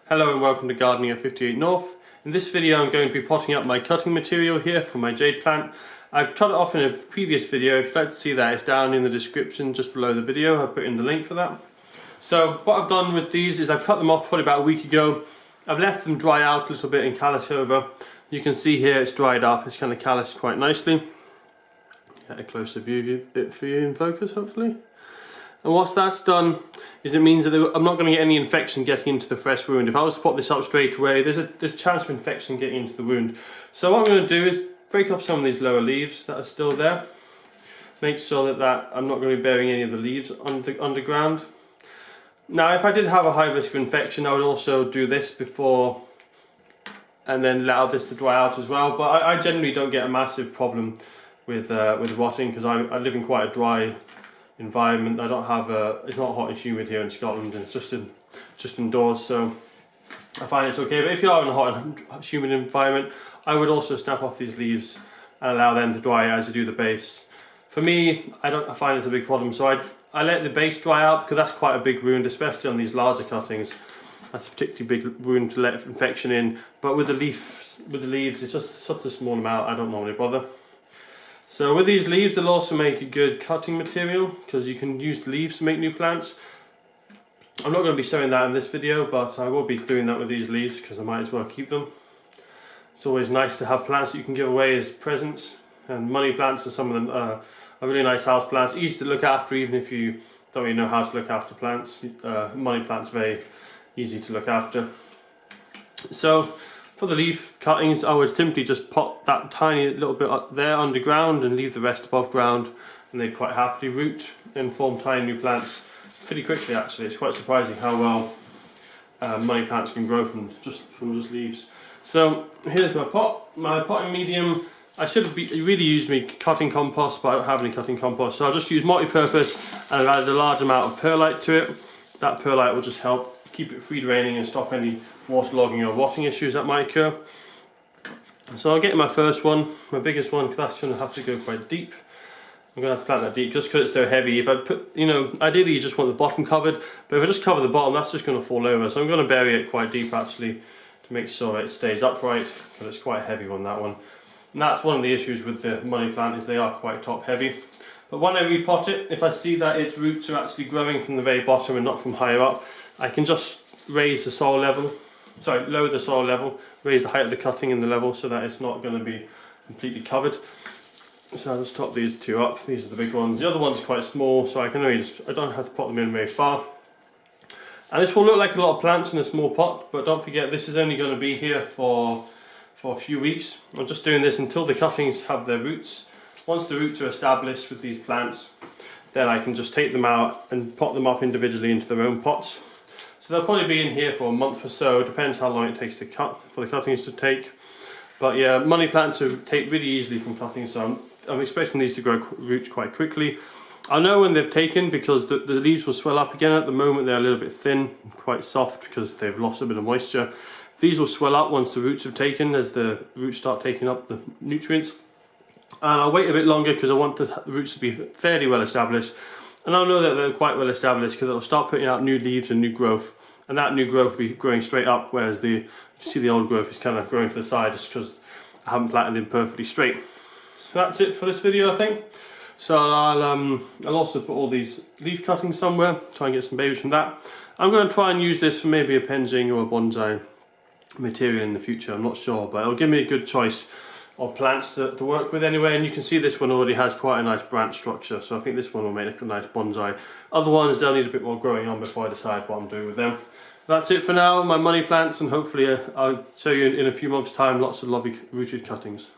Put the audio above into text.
Hello and welcome to Gardening at 58 North. In this video I'm going to be potting up my cutting material here for my jade plant. I've cut it off in a previous video. If you'd like to see that, it's down in the description just below the video. I've put in the link for that. So what I've done with these is I've cut them off probably about a week ago. I've left them dry out a little bit and callus over. You can see here it's dried up, it's kind of calloused quite nicely. Get a closer view of it for you in focus hopefully. And what that's done is it means that I'm not going to get any infection getting into the fresh wound. If I was to pop this up straight away, there's a chance of infection getting into the wound. So what I'm going to do is break off some of these lower leaves that are still there. Make sure that I'm not going to be burying any of the leaves underground. Now if I did have a high risk of infection, I would also do this before and then allow this to dry out as well. But I generally don't get a massive problem with rotting because I live in quite a dry environment. I don't have it's not hot and humid here in Scotland, and it's just indoors, so I find it's okay. But if you are in a hot and humid environment, I would also snap off these leaves and allow them to dry as you do the base. For me, I find it's a big problem, so I let the base dry out because that's quite a big wound, especially on these larger cuttings. That's a particularly big wound to let infection in. But with the leaves, it's just such a small amount, I don't normally bother. So with these leaves, they'll also make a good cutting material because you can use the leaves to make new plants. I'm not going to be showing that in this video, but I will be doing that with these leaves because I might as well keep them. It's always nice to have plants that you can give away as presents, and money plants are some of them are really nice house plants, easy to look after even if you don't really know how to look after plants. Money plants are very easy to look after. So for the leaf cuttings, I would simply just pop that tiny little bit up there underground and leave the rest above ground, and they'd quite happily root and form tiny new plants pretty quickly. Actually, it's quite surprising how well money plants can grow from just leaves. So here's my pot, my potting medium. I should really use me cutting compost, but I don't have any cutting compost, so I'll just use multi-purpose, and I've added a large amount of perlite to it. That perlite will just help keep it free draining and stop any waterlogging or rotting issues that might occur. So I'll get my first one, my biggest one, because that's going to have to go quite deep. I'm going to have to plant that deep just because it's so heavy. If I put, ideally you just want the bottom covered, but if I just cover the bottom, that's just going to fall over. So I'm going to bury it quite deep actually to make sure it stays upright, because it's quite a heavy one, that one. And that's one of the issues with the money plant, is they are quite top heavy. But when I repot it, if I see that its roots are actually growing from the very bottom and not from higher up, I can just raise the soil level. Lower the soil level, raise the height of the cutting and the level so that it's not going to be completely covered. So I'll just top these two up. These are the big ones. The other ones are quite small, so I don't have to pot them in very far. And this will look like a lot of plants in a small pot, but don't forget this is only going to be here for a few weeks. I'm just doing this until the cuttings have their roots. Once the roots are established with these plants, then I can just take them out and pot them up individually into their own pots. So they'll probably be in here for a month or so, depends how long it takes to cut, for the cuttings to take. But yeah, money plants take really easily from cutting, so I'm expecting these to grow roots quite quickly. I'll know when they've taken because the leaves will swell up again. At the moment they're a little bit thin, quite soft because they've lost a bit of moisture. These will swell up once the roots have taken, as the roots start taking up the nutrients. And I'll wait a bit longer because I want the roots to be fairly well established. And I'll know that they're quite well established because it'll start putting out new leaves and new growth. And that new growth will be growing straight up, whereas you see the old growth is kind of growing to the side just because I haven't planted them perfectly straight. So that's it for this video, I think. So I'll also put all these leaf cuttings somewhere, try and get some babies from that. I'm going to try and use this for maybe a penjing or a bonsai material in the future, I'm not sure, but it'll give me a good choice of plants to work with anyway. And you can see this one already has quite a nice branch structure, so I think this one will make a nice bonsai. Other ones, they'll need a bit more growing on before I decide what I'm doing with them. That's it for now, my money plants, and hopefully I'll show you in a few months time lots of lovely rooted cuttings.